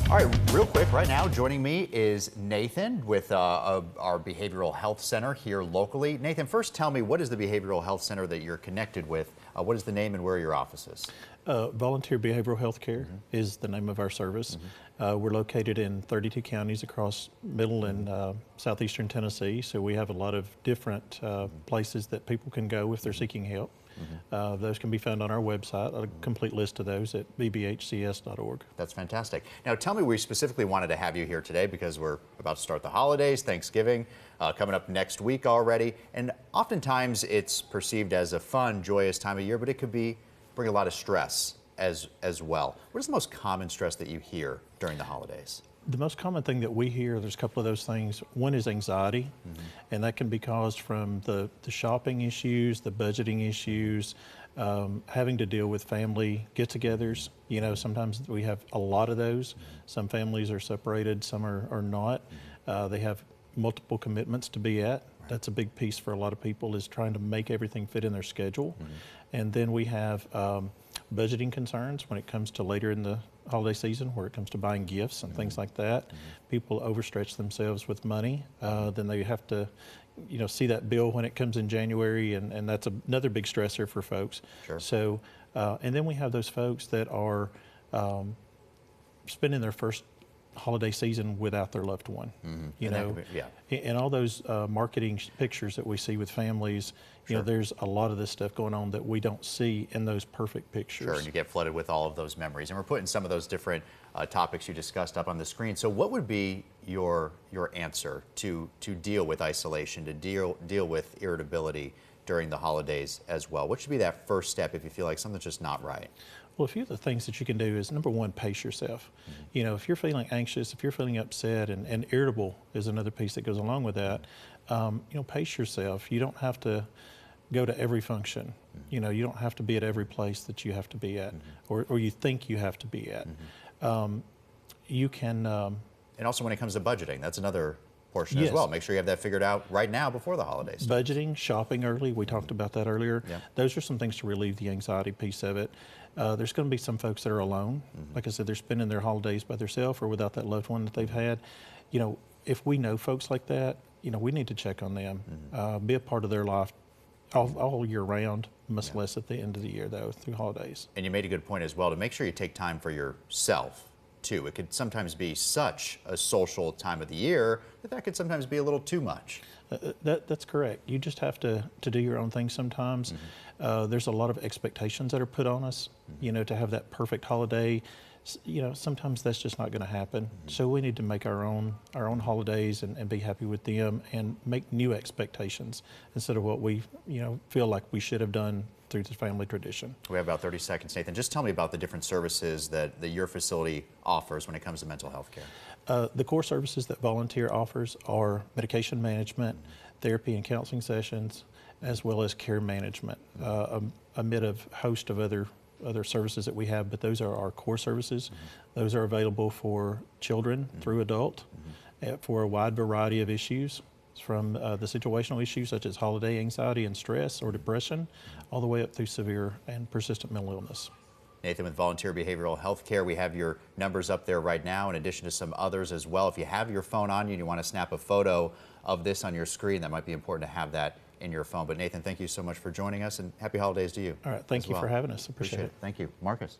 All right, real quick, right now joining me is Nathan with our Behavioral Health Center here locally. Nathan, first tell me, what is the Behavioral Health Center that you're connected with? What is the name and where are your offices? Volunteer Behavioral Health Care is the name of our service. We're located in 32 counties across middle and southeastern Tennessee, so we have a lot of different places that people can go if they're seeking help. Those can be found on our website, a complete list of those at bbhcs.org. That's fantastic. Now tell me, we specifically wanted to have you here today because we're about to start the holidays, Thanksgiving, coming up next week already, and oftentimes it's perceived as a fun, joyous time of year, but it could bring a lot of stress as well. What is the most common stress that you hear during the holidays? The most common thing that we hear, there's a couple of those things. One is anxiety, and that can be caused from the shopping issues, the budgeting issues, having to deal with family get-togethers. You know, sometimes we have a lot of those. Some families are separated, some are not. They have multiple commitments to be at. That's a big piece for a lot of people, is trying to make everything fit in their schedule. And then we have budgeting concerns when it comes to later in the holiday season, where it comes to buying gifts and things like that. People overstretch themselves with money. Then they have to, see that bill when it comes in January, and that's another big stressor for folks. Sure. So, and then we have those folks that are spending their first holiday season without their loved one. And all those marketing pictures that we see with families, there's a lot of this stuff going on that we don't see in those perfect pictures. Sure, and you get flooded with all of those memories. And we're putting some of those different topics you discussed up on the screen. So what would be your answer to deal with isolation, to deal with irritability during the holidays as well? What should be that first step if you feel like something's just not right? Well, a few of the things that you can do is, number one, pace yourself. If you're feeling anxious, if you're feeling upset, and irritable is another piece that goes along with that, pace yourself. You don't have to go to every function. You don't have to be at every place that you have to be at, or you think you have to be at. You can... and also when it comes to budgeting, that's another portion Yes. as well. Make sure you have that figured out right now before the holidays. Budgeting, shopping early, we talked about that earlier. Yeah. Those are some things to relieve the anxiety piece of it. There's going to be some folks that are alone. Like I said, they're spending their holidays by themselves or without that loved one that they've had. If we know folks like that, we need to check on them, be a part of their life all year round, much less at the end of the year, though, through holidays. And you made a good point as well, to make sure you take time for yourself too. It could sometimes be such a social time of the year that could sometimes be a little too much. That's correct. You just have to do your own thing sometimes. There's a lot of expectations that are put on us, to have that perfect holiday. Sometimes that's just not going to happen. So we need to make our own holidays and be happy with them, and make new expectations instead of what we feel like we should have done through the family tradition. We have about 30 seconds, Nathan. Just tell me about the different services that your facility offers when it comes to mental health care. The core services that Volunteer offers are medication management, therapy and counseling sessions, as well as care management, amid a host of other services that we have, but those are our core services. Those are available for children through adult, for a wide variety of issues, from the situational issues such as holiday anxiety and stress or depression, all the way up through severe and persistent mental illness. Nathan with Volunteer Behavioral Health Care. We have your numbers up there right now, in addition to some others as well. If you have your phone on you and you want to snap a photo of this on your screen, that might be important to have that in your phone. But Nathan, thank you so much for joining us, and happy holidays to you. All right, thank you for having us. Appreciate it. Thank you. Marcus.